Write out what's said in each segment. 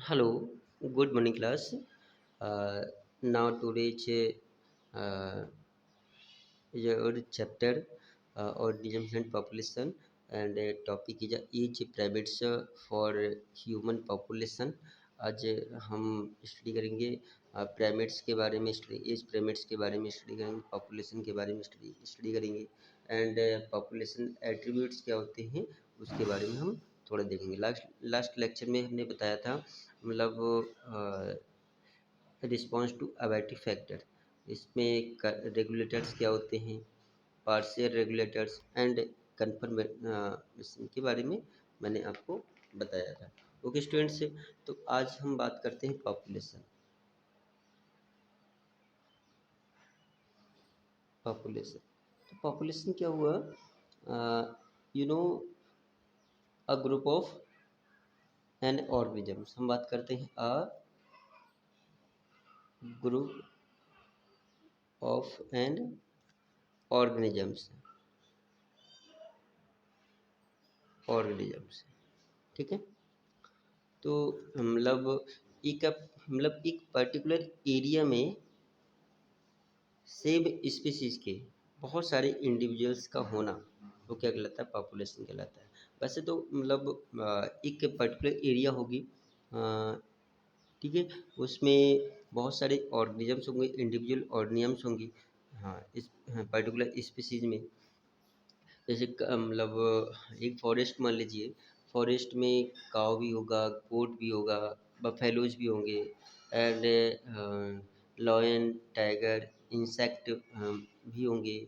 Hello, good morning, class. Uh, Now today's uh, your chapter organisms and population, and topic is each primates for human population. आज हम study करेंगे primates के बारे में, study as primates के बारे में स्टडी करेंगे, पॉपुलेशन के बारे में स्टडी करेंगे एंड पॉपुलेशन एट्रीब्यूट्स क्या होते हैं उसके बारे में हम थोड़ा देखेंगे। लास्ट लास्ट लेक्चर में हमने बताया था मतलब रिस्पॉन्स टू अबैटिक फैक्टर, इसमें रेगुलेटर्स क्या होते हैं, पार्शियल रेगुलेटर्स एंड कन्फर्मेशन के बारे में मैंने आपको बताया था। ओके स्टूडेंट्स, तो आज हम बात करते हैं पॉपुलेशन। पॉपुलेशन तो पॉपुलेशन क्या हुआ, you know a group of N organisms. हम बात करते हैं a group of N organisms. Organisms, ठीक है। तो एक पर्टिकुलर एरिया में सेम स्पीसीज के बहुत सारे इंडिविजुअल्स का होना वो क्या कहलाता है, पॉपुलेशन कहलाता है। वैसे तो एक पर्टिकुलर एरिया होगी, ठीक है, उसमें बहुत सारे ऑर्गेनिजम्स होंगे, इंडिविजुअल ऑर्गेनिजम्स होंगी। हाँ, इस पर्टिकुलर स्पीसीज में जैसे एक फॉरेस्ट मान लीजिए, फॉरेस्ट में काऊ भी होगा, गोट भी होगा, बफेलोज भी होंगे एंड लॉयन, टाइगर, इंसेक्ट भी होंगे,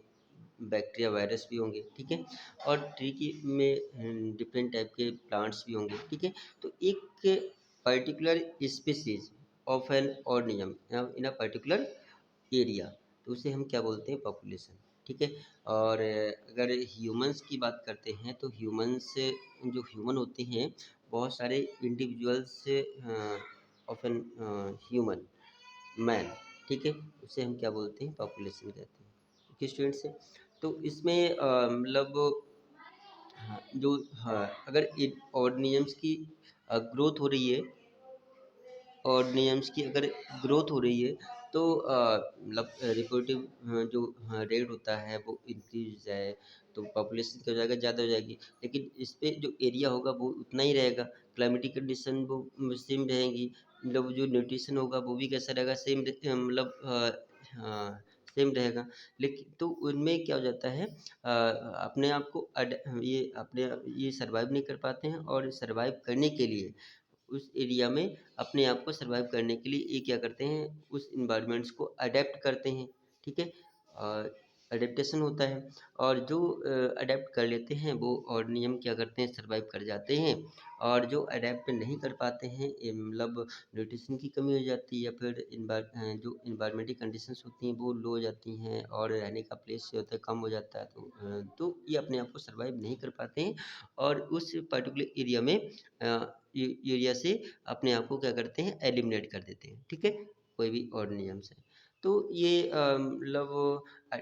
बैक्टीरिया, वायरस भी होंगे, ठीक है। और ट्री की में डिफरेंट टाइप के प्लांट्स भी होंगे, ठीक है। तो एक particular species of an organism in a particular area, तो उसे हम क्या बोलते हैं, पॉपुलेशन, ठीक है। और अगर ह्यूमंस की बात करते हैं तो ह्यूमंस जो ह्यूमन होते हैं, बहुत सारे individuals of an human man, ठीक है, उसे हम क्या बोलते हैं, पॉपुलेशन कहते हैं। ओके स्टूडेंट्स, तो इसमें हाँ, जो हाँ, अगर ऑर्गेनिजम्स की ग्रोथ हो रही है, और नियम्स की अगर ग्रोथ हो रही है तो रिप्रोडक्टिव जो रेट होता है वो इंक्रीज है, तो पॉपुलेशन क्या हो जाएगा, ज़्यादा हो जाएगी। लेकिन इस पे जो एरिया होगा वो उतना ही रहेगा, क्लाइमेटिक कंडीशन वो सेम रहेंगी, जो न्यूट्रिशन होगा वो भी कैसा रहेगा, सेम सेम रहेगा। लेकिन तो उनमें क्या हो जाता है, अपने आप को ये सर्वाइव नहीं कर पाते हैं, और सर्वाइव करने के लिए उस एरिया में अपने आप को सर्वाइव करने के लिए ये क्या करते हैं, उस इन्वायरमेंट्स को अडेप्ट करते हैं, ठीक है। अडेप्टेशन होता है, और जो अडेप्ट कर लेते हैं वो ऑर्गेनिज्म क्या करते हैं, सर्वाइव कर जाते हैं। और जो अडेप्ट नहीं कर पाते हैं, न्यूट्रिशन की कमी हो जाती है, या फिर जो इन्वायरमेंटल कंडीशंस होती हैं वो लो हो जाती हैं, और रहने का प्लेस जो होता है कम हो जाता है, तो ये अपने आप को सर्वाइव नहीं कर पाते हैं, और उस पर्टिकुलर एरिया में एरिया से अपने आप को क्या करते हैं, एलिमिनेट कर देते हैं, ठीक है, कोई भी ऑर्गेनिज्म है। तो ये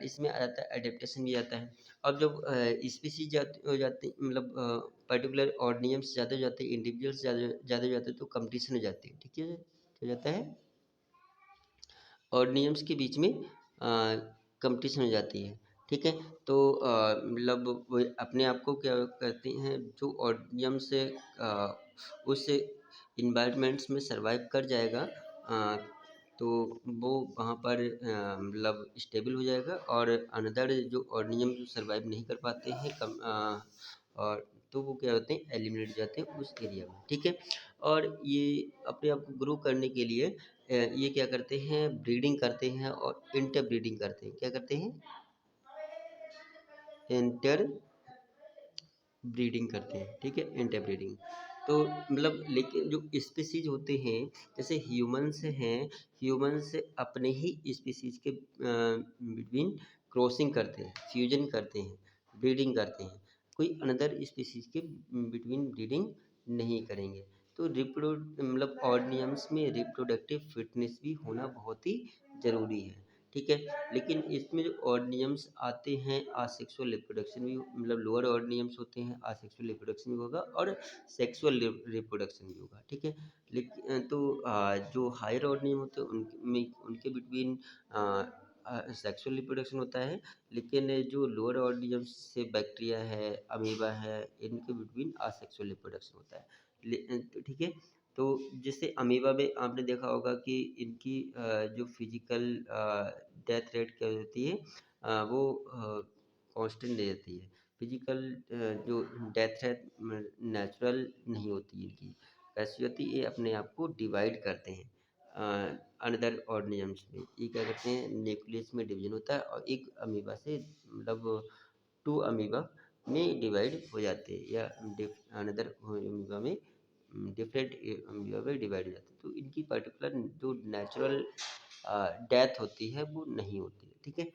इसमें आ जाता है, एडेप्टेशन भी आता है। अब जब स्पीसीज हो जाते पर्टिकुलर ऑर्गेनिजम्स ज़्यादा हो जाते हैं, इंडिविजुअल्स ज़्यादा ज़्यादा हो जाते हैं, तो कंपटीशन हो जाती है, ठीक है। क्या हो जाता है, ऑर्गेनिजम्स के बीच में कंपटीशन हो जाती है, ठीक है। तो वो अपने आप को क्या करते हैं, जो ऑर्गेनिजम्स उस इन्वायरमेंट्स में सर्वाइव कर जाएगा, तो वो वहाँ पर स्टेबल हो जाएगा, और अनदर जो ऑर्गेनिज्म जो सर्वाइव नहीं कर पाते हैं और तो वो क्या होते हैं, एलिमिनेट हो जाते हैं उस एरिया में, ठीक है। और ये अपने आप को ग्रो करने के लिए ये क्या करते हैं, ब्रीडिंग करते हैं, और इंटर ब्रीडिंग करते हैं। क्या करते हैं, इंटर ब्रीडिंग करते हैं, ठीक है, इंटर ब्रीडिंग। तो लेकिन जो स्पीसीज होते हैं, जैसे ह्यूमन्स हैं, ह्यूमन्स अपने ही स्पीसीज के बिटवीन क्रॉसिंग करते हैं, फ्यूजन करते हैं, ब्रीडिंग करते हैं, कोई अनदर स्पीसीज के बिटवीन ब्रीडिंग नहीं करेंगे। तो ऑर्गेनिजम्स में रिप्रोडक्टिव फिटनेस भी होना बहुत ही ज़रूरी है, ठीक है। लेकिन इसमें जो ऑड नियम्स आते हैं, आसेक्सुअल रिप्रोडक्शन भी मतलब लोअर ऑड नियम्स होते हैं, आसेक्सुअल रिप्रोडक्शन भी होगा और सेक्सुअल रिप्रोडक्शन भी होगा, ठीक है। लेकिन तो जो हायर ऑड नियम होते हैं उनमें उनके बिटवीन सेक्सुअल रिप्रोडक्शन होता है, लेकिन जो लोअर ऑड नियम्स से बैक्टीरिया है, अमीबा है, इनके बिटवीन आसेक्सुअल रिप्रोडक्शन होता है। तो ठीक है। तो जैसे अमीबा में आपने देखा होगा कि इनकी जो फिजिकल डेथ रेट क्या होती है, वो कांस्टेंट नहीं रहती है। फिजिकल जो डेथ रेट नेचुरल नहीं होती इनकी, कैसी होती है, ये अपने आप को डिवाइड करते हैं अनदर ऑर्गेनिजम्स में। ये क्या करते हैं, न्यूक्लियस में डिवीजन होता है और एक अमीबा से मतलब 2 अमीबा में डिवाइड हो जाते हैं, या अनदर अमीबा में डिफरेंट अमीबा में डिवाइड हो जाते हैं। तो इनकी पर्टिकुलर जो नेचुरल डेथ होती है वो नहीं होती है, ठीक है।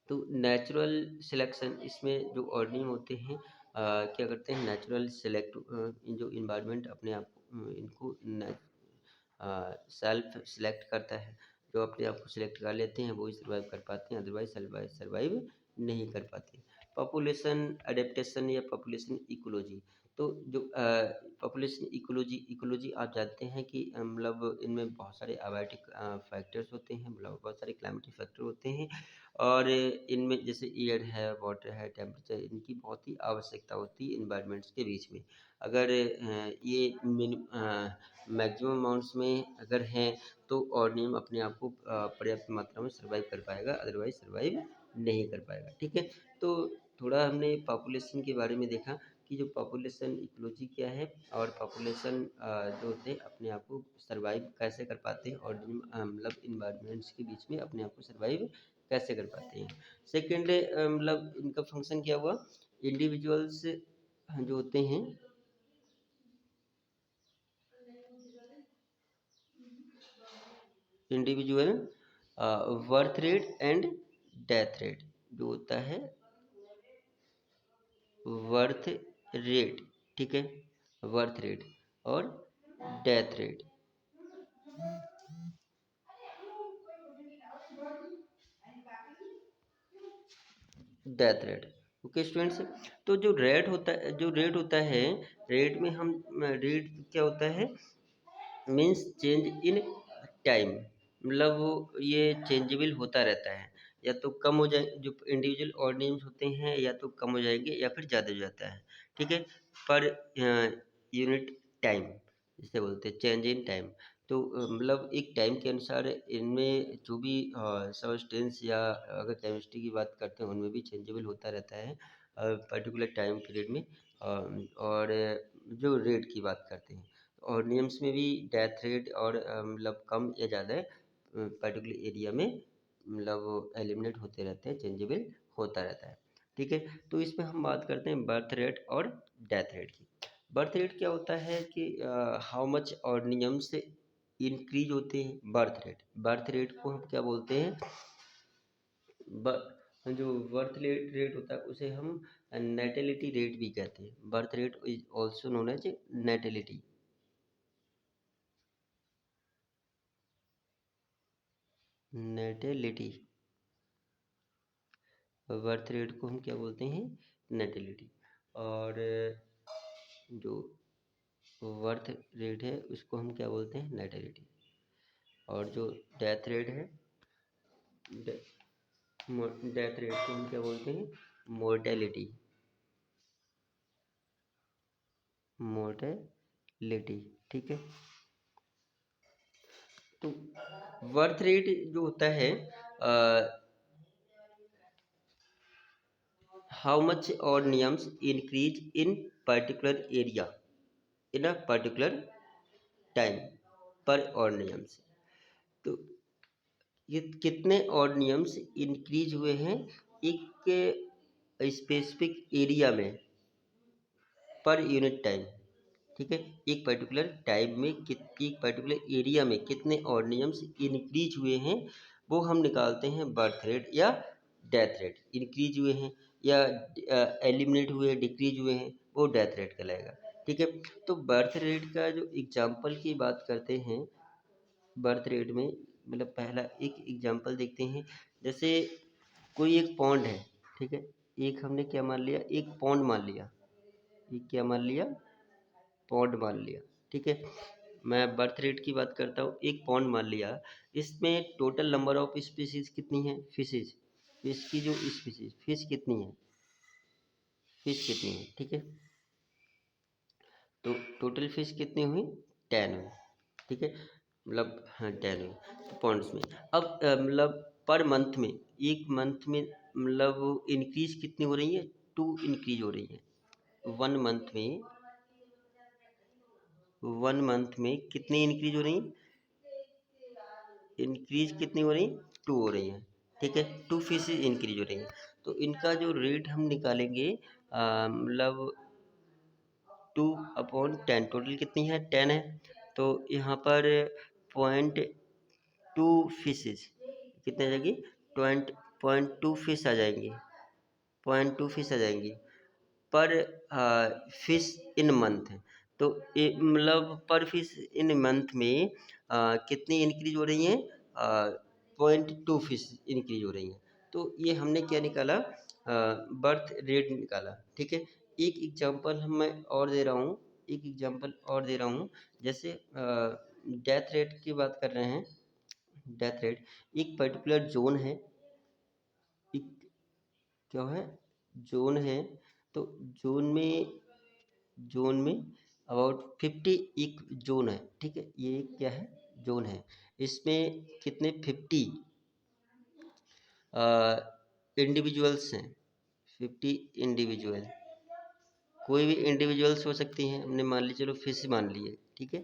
तो नेचुरल सिलेक्शन, इसमें जो ऑर्गेनिज्म होते हैं क्या करते हैं, नेचुरल सिलेक्ट जो इन्वायरमेंट अपने आप इनको सेल्फ सिलेक्ट करता है। जो अपने आप को सिलेक्ट कर लेते हैं वही सर्वाइव कर पाते हैं, अदरवाइज सर्वाइव नहीं कर पाते। पॉपुलेशन एडेप्टेशन या पॉपुलेशन इकोलॉजी, तो जो पॉपुलेशन इकोलॉजी इकोलॉजी आप जानते हैं कि मतलब इनमें बहुत सारे अबायोटिक फैक्टर्स होते हैं, मतलब बहुत सारे क्लाइमेटिक फैक्टर होते हैं, और इनमें जैसे एयर है, वाटर है, टेम्परेचर, इनकी बहुत ही आवश्यकता होती है इन्वायरमेंट्स के बीच में। अगर ये मैक्सिमम अमाउंट्स में अगर हैं तो ऑर्गेनिज्म अपने आप को पर्याप्त मात्रा में सर्वाइव कर पाएगा, अदरवाइज सर्वाइव नहीं कर पाएगा, ठीक है। तो थोड़ा हमने पॉपुलेशन के बारे में देखा कि जो पॉपुलेशन इकोलॉजी क्या है, और पॉपुलेशन जो होते हैं अपने आप को सर्वाइव कैसे कर पाते हैं, और मतलब इन्वायरमेंट्स के बीच में अपने आप को सर्वाइव कैसे कर पाते हैं। सेकेंड मतलब इनका फंक्शन क्या हुआ, इंडिविजुअल्स जो होते हैं, individual birth rate and death rate, जो होता है बर्थ रेट, ठीक है, बर्थ रेट और death rate, death rate. Okay students, तो जो रेट होता है, जो रेट होता है, रेट में हम रेट क्या होता है, मीन्स चेंज इन टाइम, मतलब वो ये चेंजेबल होता रहता है, या तो कम हो जाए, जो इंडिविजुअल ऑर्गेनिज्म होते हैं या तो कम हो जाएंगे या फिर ज़्यादा हो जाता है, ठीक है, पर यूनिट टाइम जिसे बोलते हैं चेंज इन टाइम। तो मतलब एक टाइम के अनुसार इनमें जो भी सब्सटेंस या अगर केमिस्ट्री की बात करते हैं उनमें भी चेंजेबल होता रहता है पर्टिकुलर टाइम पीरियड में। और जो रेट की बात करते हैं, और नियम्स में भी डेथ रेट और मतलब कम या ज़्यादा पर्टिकुलर एरिया में मतलब एलिमिनेट होते रहते हैं, चेंजेबल होता रहता है, ठीक है। तो इसमें हम बात करते हैं बर्थ रेट और डेथ रेट की। बर्थ रेट क्या होता है कि हाउ मच ऑर्गेनिजम्स इंक्रीज होते हैं, बर्थ रेट को हम क्या बोलते हैं, जो बर्थ रेट होता है उसे हम नेटेलिटी रेट भी कहते हैं। Birth rate is also known as natality, natality, birth rate को हम क्या बोलते हैं, नेटेलिटी। और जो बर्थ रेट है उसको हम क्या बोलते हैं, नेटेलिटी। और जो डेथ रेट है, डेथ रेट को हम क्या बोलते हैं, मोर्टेलिटी, मोर्टेलिटी, ठीक है। तो बर्थ रेट जो होता है, हाउ मच और नियम्स increase in particular area in a particular time पर और नियम्स। तो ये कितने और नियम्स इंक्रीज हुए हैं एक स्पेसिफिक एरिया में पर यूनिट टाइम, ठीक है। एक पर्टिकुलर टाइम में एक पर्टिकुलर एरिया में कितने ऑर्गेनिजम्स इंक्रीज हुए हैं वो हम निकालते हैं बर्थ रेट या डेथ रेट। इंक्रीज हुए हैं या एलिमिनेट हुए, डिक्रीज हुए हैं, वो डेथ रेट कहलाएगा, ठीक है। तो बर्थ रेट का जो एग्जांपल की बात करते हैं, बर्थ रेट में मतलब पहला एक एग्जांपल देखते हैं। जैसे कोई एक पॉन्ड है, ठीक है, एक हमने क्या मान लिया, एक पॉन्ड मान लिया, एक क्या मान लिया, पॉन्ड मान लिया, ठीक है। मैं बर्थ रेट की बात करता हूँ, एक पॉन्ड मान लिया, इसमें टोटल नंबर ऑफ स्पीसीज कितनी है, फिशेज, फिश की जो स्पीसीज, फिश कितनी है, फिश कितनी है, ठीक है। तो टोटल फिश कितनी हुई, 10 हुई, ठीक है, मतलब हाँ 10 हुई तो पॉन्ड्स में। अब मतलब पर मंथ में, एक मंथ में मतलब इंक्रीज कितनी हो रही है, 2 इंक्रीज हो रही है। वन मंथ में, वन मंथ में कितनी इंक्रीज हो रही है, इंक्रीज कितनी हो रही, 2 हो रही है, ठीक है, 2 फिशेज इंक्रीज हो रही हैं। तो इनका जो रेट हम निकालेंगे मतलब 2/10, टोटल कितनी है, 10 है। तो यहाँ पर 0.2 फिशेज कितने आ जाएगी, 0.2 फिश आ जाएंगी, 0.2 फिश आ जाएंगी पर फिश इन मंथ है। तो मतलब पर फिश इन मंथ में कितनी इंक्रीज हो रही हैं, 0.2 फिश इंक्रीज हो रही हैं। तो ये हमने क्या निकाला, बर्थ रेट निकाला, ठीक है। एक एग्जांपल हम मैं और दे रहा हूँ, एक एग्जांपल और दे रहा हूँ। जैसे डेथ रेट की बात कर रहे हैं, डेथ रेट एक पर्टिकुलर जोन है, एक क्या है, जोन है। तो जोन में, जोन में अबाउट 50 एक जोन है, ठीक है, ये क्या है, जोन है। इसमें कितने 50 इंडिविजुअल्स हैं, 50 इंडिविजुअल, कोई भी इंडिविजुअल्स हो सकती हैं। हमने मान ली, चलो फिश मान लिए, ठीक है,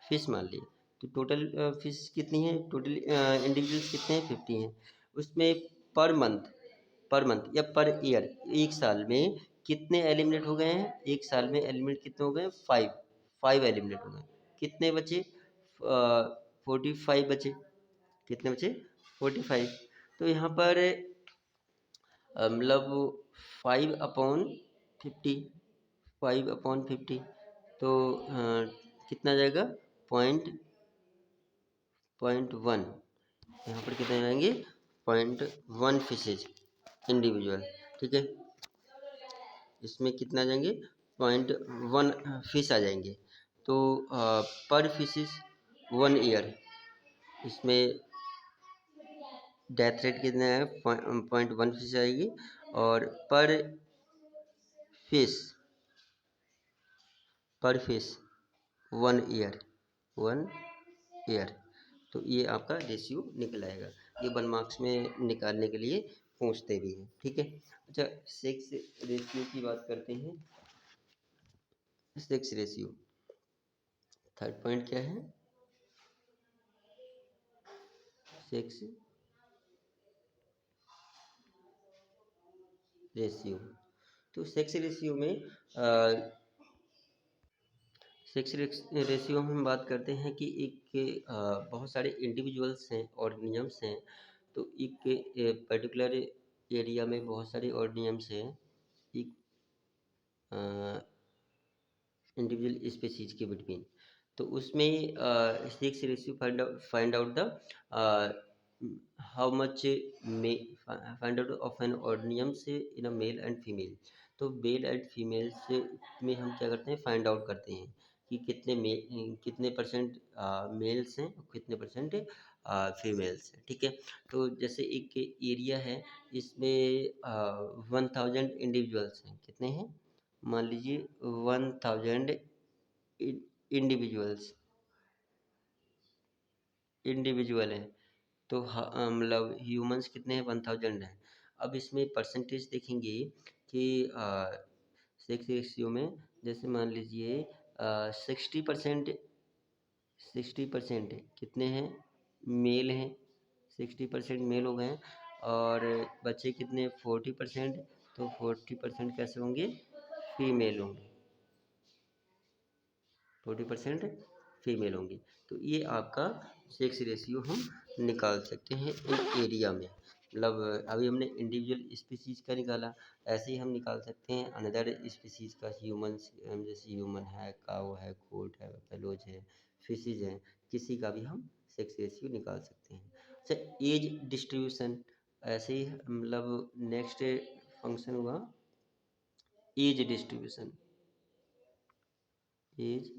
फिश मान लिए। तो टोटल फिश कितनी है, टोटल इंडिविजुअल्स कितने हैं, 50 हैं। उसमें पर मंथ, पर मंथ या पर ईयर, एक साल में कितने एलिमिनेट हो गए हैं, एक साल में एलिमिनेट कितने हो गए, 5, 5 एलिमिनेट हो गए। कितने बचे, 45 बचे, कितने बचे, 45। तो यहाँ पर मतलब 5/50, 5/50, तो कितना जाएगा, पॉइंट 1, यहाँ पर कितने जाएंगे, 0.1 फिशेज इंडिविजुअल, ठीक है। इसमें कितना आ जाएंगे, 0.1 फिश आ जाएंगे। तो पर फिशेज 1 ईयर, इसमें डेथ रेट कितना है, 0.1 फिश आएगी। और फिश पर फिश 1 ईयर, 1 ईयर। तो ये आपका रेशियो निकल आएगा। ये 1 मार्क्स में निकालने के लिए पूछते भी हैं, ठीक है। अच्छा, सेक्स रेशियो की बात करते हैं। सेक्स रेशियो, थर्ड पॉइंट क्या है, सेक्स रेशियो। तो सेक्स रेशियो में सेक्स रेशियो में हम बात करते हैं कि एक बहुत सारे इंडिविजुअल्स हैं, ऑर्गेनिजम्स हैं। तो एक पर्टिकुलर एरिया में बहुत सारे ऑर्गेनिजम्स हैं, एक इंडिविजुअल स्पीसीज के बिटवीन। तो उसमें sex ratio find out the how much may find out of an organism से in a male and female. तो मेल एंड फीमेल से में हम क्या करते हैं, फाइंड आउट करते हैं कि कितने परसेंट मेल्स हैं और कितने परसेंट फीमेल्स हैं, ठीक है। तो जैसे एक एरिया है, इसमें 1000 इंडिविजुअल्स हैं, कितने हैं, मान लीजिए 1000 इंडिविजुअल्स, इंडिविजुअल हैं। तो मतलब ह्यूमंस कितने हैं, 1000 हैं। अब इसमें परसेंटेज देखेंगे कि सेक्स रेशियो में, जैसे मान लीजिए 60%, 60% कितने हैं, मेल हैं, 60% मेल हो गए हैं। और बच्चे कितने, 40%, तो 40% कैसे होंगे, फीमेल होंगे, 40% फीमेल होंगी। तो ये आपका सेक्स रेशियो हम निकाल सकते हैं एक एरिया में। मतलब अभी हमने इंडिविजुअल स्पीसीज का निकाला, ऐसे ही हम निकाल सकते हैं अनदर स्पीसीज का, ह्यूमन्स, जैसे ह्यूमन है, काऊ है, गोट है, पेलोज है, फिशेज हैं, किसी का भी हम सेक्स रेशियो निकाल सकते हैं। अच्छा, एज डिस्ट्रीब्यूशन, ऐसे ही मतलब नेक्स्ट फंक्शन हुआ एज डिस्ट्रीब्यूशन। एज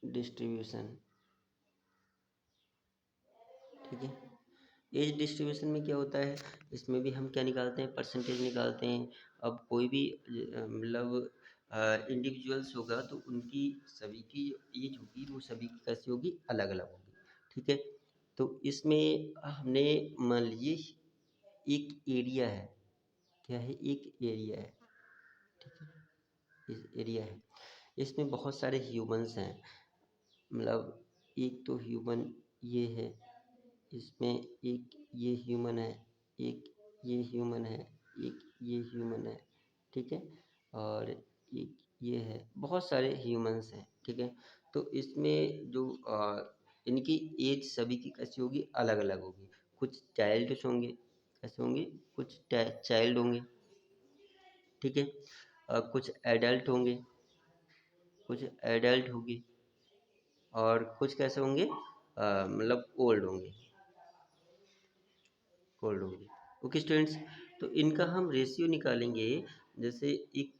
डिस्ट्रीब्यूशन, ठीक है। एज डिस्ट्रीब्यूशन में क्या होता है, इसमें भी हम क्या निकालते हैं, परसेंटेज निकालते हैं। अब कोई भी मतलब इंडिविजुअल्स होगा तो उनकी सभी की एज होगी, वो सभी की कैसी होगी, अलग अलग होगी, ठीक है। तो इसमें हमने मान लीजिए एक एरिया है, क्या है, एक एरिया है, ठीक है, इस एरिया है, इसमें बहुत सारे ह्यूमंस हैं, मतलब एक तो ह्यूमन ये है, इसमें एक ये ह्यूमन है, एक ये ह्यूमन है, एक ये ह्यूमन है, ठीक है, और एक ये है, बहुत सारे ह्यूमंस हैं, ठीक है। तो इसमें जो इनकी एज सभी की कैसी होगी, अलग अलग होगी। कुछ चाइल्ड्स होंगे, कैसे होंगे, कुछ चाइल्ड होंगे, ठीक है, कुछ एडल्ट होंगे, कुछ एडल्ट होगी, और कुछ कैसे होंगे, मतलब ओल्ड होंगे, ओल्ड होंगे। ओके स्टूडेंट्स, तो इनका हम रेशियो निकालेंगे। जैसे एक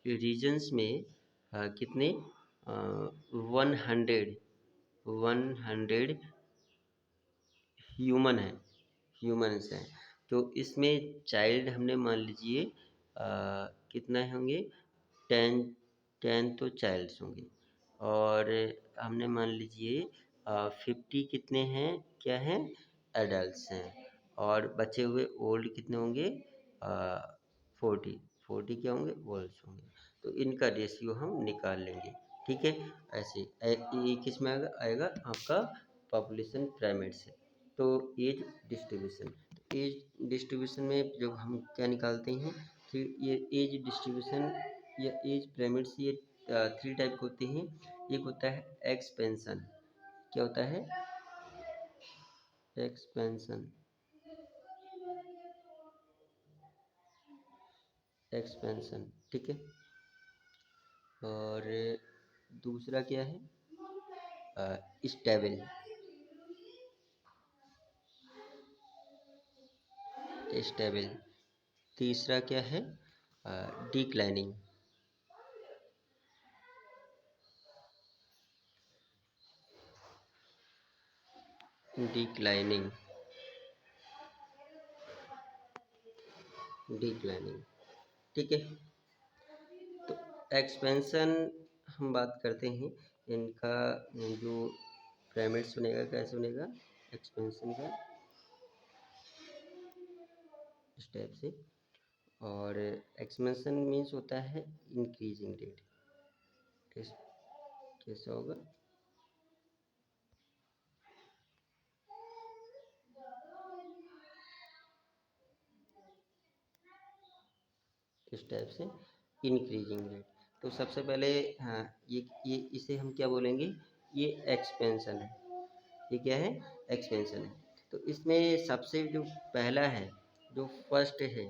रीजन्स में कितने 100 ह्यूमन है, ह्यूमन्स हैं। तो इसमें चाइल्ड हमने मान लीजिए कितना होंगे, 10 10 तो चाइल्ड्स होंगे, और हमने मान लीजिए 50 कितने हैं, क्या हैं, एडल्ट्स हैं, और बचे हुए ओल्ड कितने होंगे, 40 क्या होंगे, ओल्ड्स होंगे। तो इनका रेशियो हम निकाल लेंगे, ठीक है। ऐसे ये किस में आएगा, आएगा आपका पॉपुलेशन पिरामिड से। तो एज डिस्ट्रीब्यूशन, एज डिस्ट्रीब्यूशन में जब हम क्या निकालते हैं, फिर ये एज डिस्ट्रीब्यूशन या एज पिरामिड से ये 3 टाइप के होते हैं। एक होता है एक्सपेंशन, क्या होता है, एक्सपेंशन, एक्सपेंशन, ठीक है। और दूसरा क्या है, स्टेबल, स्टेबल। तीसरा क्या है, डिक्लाइनिंग, डिक्लाइनिंग, डिक्लाइनिंग, ठीक है। तो एक्सपेंशन हम बात करते हैं, इनका जो पिरामिड सुनेगा, कैसे सुनेगा, एक्सपेंशन का इस टाइप से। और एक्सपेंशन मीन्स होता है इंक्रीजिंग रेट, कैसा होगा, इस टाइप से, इंक्रीजिंग रेट। तो सबसे पहले हाँ, ये इसे हम क्या बोलेंगे, ये एक्सपेंशन है, ये क्या है, एक्सपेंशन है। तो इसमें सबसे जो पहला है, जो फर्स्ट है,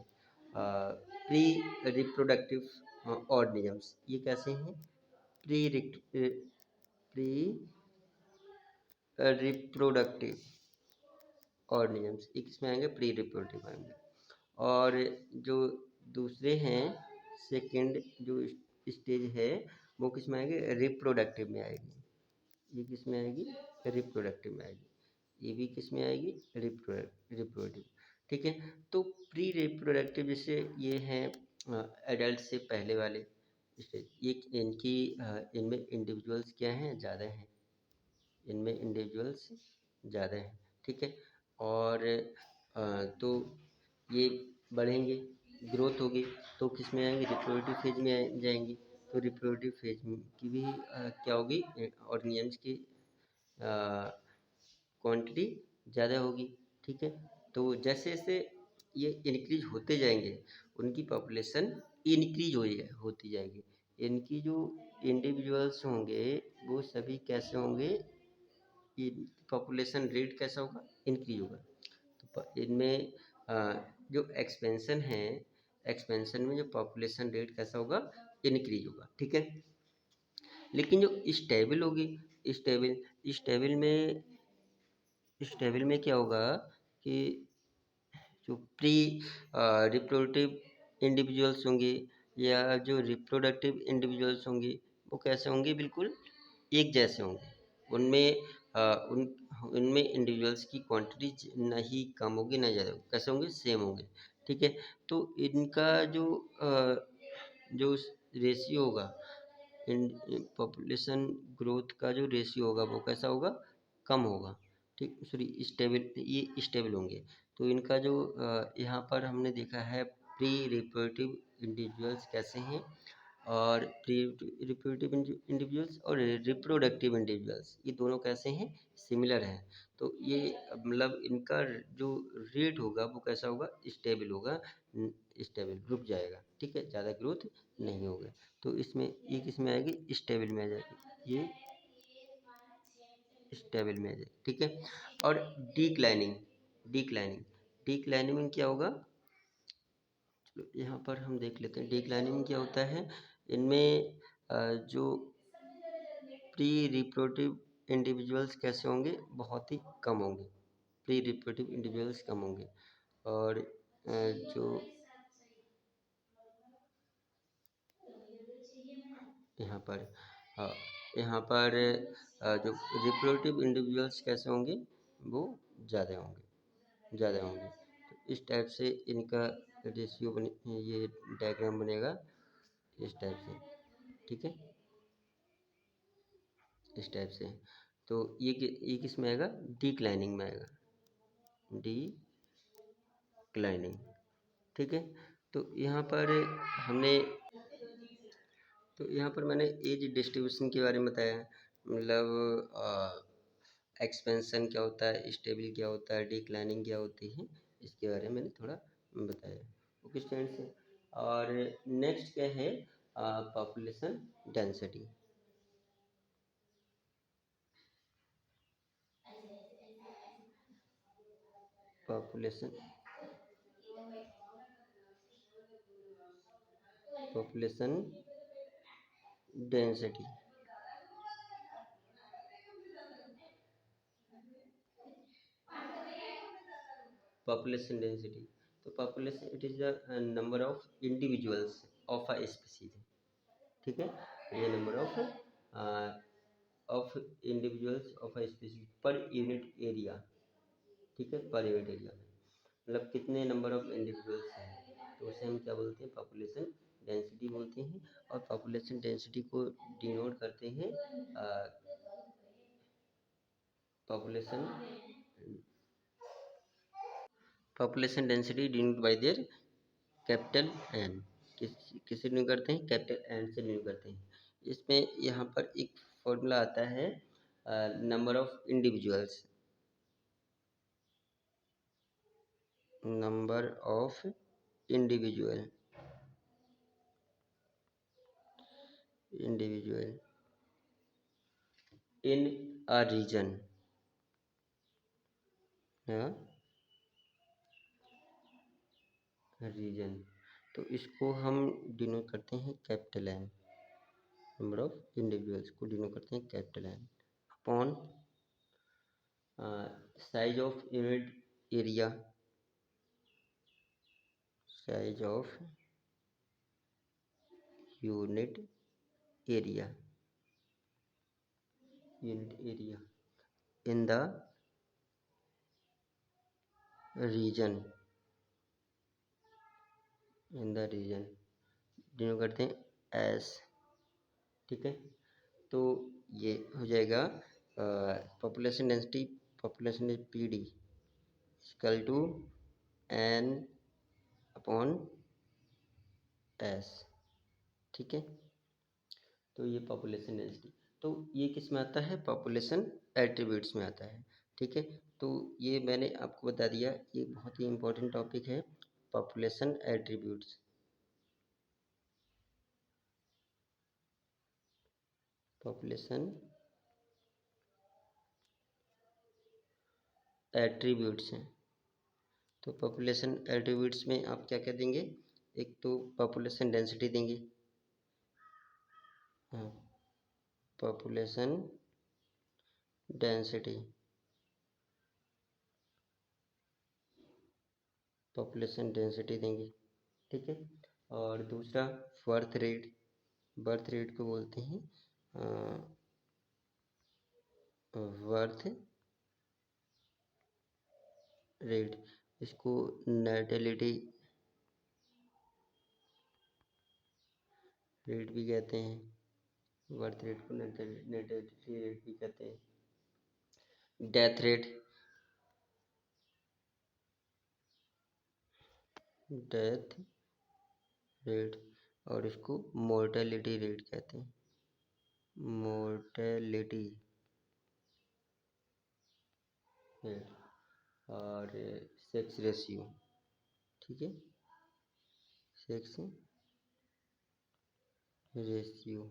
प्री रिप्रोडक्टिव ऑर्गेनिजम्स, ये कैसे हैं, प्री प्री रिप्रोडक्टिव ऑर्गेनिजम्स, एक इसमें आएंगे प्री रिप्रोडक्टिव आएंगे। और जो दूसरे हैं, सेकंड जो स्टेज है, वो किस में आएगी, रिप्रोडक्टिव में आएगी, ये किस में आएगी, रिप्रोडक्टिव में आएगी, ये भी किस में आएगी, रिप्रोडक्टिव, ठीक है। तो प्री रिप्रोडक्टिव जैसे ये हैं एडल्ट से पहले वाले स्टेज, ये इनकी इनमें इंडिविजुअल्स क्या हैं, ज़्यादा हैं, इनमें इंडिविजुअल्स ज़्यादा हैं, ठीक है। और तो ये बढ़ेंगे, ग्रोथ होगी, तो किस में आएंगे, रिप्रोडक्टिव फेज में जाएंगे। तो रिप्रोडक्टिव फेज की भी क्या होगी, ऑर्गेनिजम्स की क्वांटिटी ज़्यादा होगी, ठीक है। तो जैसे जैसे ये इंक्रीज होते जाएंगे, उनकी पॉपुलेशन इंक्रीज होती जाएगी। इनकी जो इंडिविजुअल्स होंगे वो सभी कैसे होंगे, पॉपुलेशन रेट कैसा होगा, इंक्रीज होगा। तो इनमें जो एक्सपेंशन है, एक्सपेंशन में जो पॉपुलेशन रेट कैसा होगा, इंक्रीज होगा, ठीक है। लेकिन जो स्टेबल होगी, स्टेबल स्टेबल में क्या होगा कि जो प्री रिप्रोडक्टिव इंडिविजुअल्स होंगे या जो रिप्रोडक्टिव इंडिविजुअल्स होंगे वो कैसे होंगे, बिल्कुल एक जैसे होंगे। उनमें उन उनमें इंडिविजुअल्स की क्वांटिटी ना ही कम होगी ना ज़्यादा होगी, कैसे होंगे, सेम होंगे, ठीक है। तो इनका जो रेशियो होगा, इन पॉपुलेशन ग्रोथ का जो रेशियो होगा वो कैसा होगा, कम होगा, ठीक, सॉरी स्टेबल, ये स्टेबल होंगे। तो इनका जो यहाँ पर हमने देखा है प्री रिप्रोडक्टिव इंडिविजुअल्स कैसे हैं, और प्री रिप्रोडक्टिव इंडिविजुअल्स और रिप्रोडक्टिव इंडिविजुअल्स ये दोनों कैसे हैं, सिमिलर हैं। तो ये मतलब इनका जो रेट होगा वो कैसा होगा, स्टेबल होगा, स्टेबल रुक जाएगा, ठीक है, ज़्यादा ग्रोथ नहीं होगा। तो इसमें ये किस में आएगी, स्टेबल में आ जाएगी, ये स्टेबल में आ जाएगी, ठीक है। और डिक्लाइनिंग, डिक्लाइनिंग डिक्लाइनिंग में क्या होगा, चलो यहाँ पर हम देख लेते हैं डिक्लाइनिंग में क्या होता है। इनमें जो प्री रिप्रोडक्टिव इंडिविजुअल्स कैसे होंगे, बहुत ही कम होंगे, प्री रिप्रोडक्टिव इंडिविजुअल्स कम होंगे। और जो यहाँ पर अ, यहाँ पर जो रिप्रोडक्टिव इंडिविजुअल्स कैसे होंगे, वो ज़्यादा होंगे, ज़्यादा होंगे। तो इस टाइप से इनका रेशियो बने, ये डायग्राम बनेगा इस टाइप से, ठीक है, इस टाइप से। तो ये किस में आएगा, डिक्लाइनिंग में आएगा, डिक्लाइनिंग, ठीक है। तो यहाँ पर हमने तो यहाँ पर मैंने एज डिस्ट्रीब्यूशन के बारे में बताया, मतलब एक्सपेंशन क्या होता है, स्टेबल क्या होता है, डिक्लाइनिंग क्या होती है, इसके बारे में मैंने थोड़ा बताया, ओके स्टूडेंट्स। और नेक्स्ट क्या है, population density. Population population density, population density. तो population it is the number of individuals of a species, ठीक है, ये number of individuals of a species per unit area, ठीक है, पर यूनिट एरिया में मतलब कितने नंबर ऑफ इंडिविजुअल्स हैं, तो उसे हम क्या बोलते हैं, पॉपुलेशन डेंसिटी बोलते हैं। और पॉपुलेशन डेंसिटी को डिनोट करते हैं population population density denote by there capital N, किससे डिनोट करते हैं, कैपिटल एन से डिनोट करते हैं। इसमें यहाँ पर एक फॉर्मूला आता है, number of individuals, number of individual individual in a region, region, तो इसको हम डिनोट करते हैं capital N, number of individuals को डिनोट करते हैं capital N upon size of unit area, size of unit area, unit area in the region, in the region denote करते हैं एस, ठीक है। तो ये हो जाएगा population density, population P D equal to N upon S, ठीक है। तो ये पॉपुलेशन डेंसिटी, तो ये किस में आता है, पॉपुलेशन एट्रीब्यूट्स में आता है, ठीक है। तो ये मैंने आपको बता दिया, ये बहुत ही इम्पोर्टेंट टॉपिक है, पॉपुलेशन एट्रीब्यूट्स, पॉपुलेशन एट्रीब्यूट्स हैं। तो पॉपुलेशन एट्रीब्यूट्स में आप क्या क्या देंगे, एक तो पॉपुलेशन डेंसिटी देंगे, हाँ पॉपुलेशन डेंसिटी, पॉपुलेशन डेंसिटी देंगे, ठीक है। और दूसरा बर्थ रेट, बर्थ रेट को बोलते हैं बर्थ रेट, इसको नैटिलिटी रेट भी कहते हैं, बर्थ रेट को नैटिलिटी रेट भी कहते हैं। डेथ रेट, डेथ रेट, और इसको मोर्टेलिटी रेट कहते हैं, मोर्टेलिटी रेट। और सेक्स रेशियो, ठीक है, सेक्स रेशियो,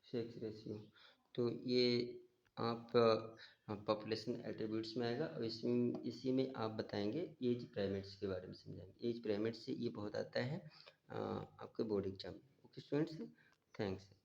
सेक्स रेशियो। तो ये आप पॉपुलेशन एट्रीब्यूट्स में आएगा, और इसी में आप बताएंगे एज पिरामिड्स के बारे में समझाएंगे। एज पिरामिड से ये बहुत आता है आपके बोर्ड एग्जाम में। Okay students, thanks.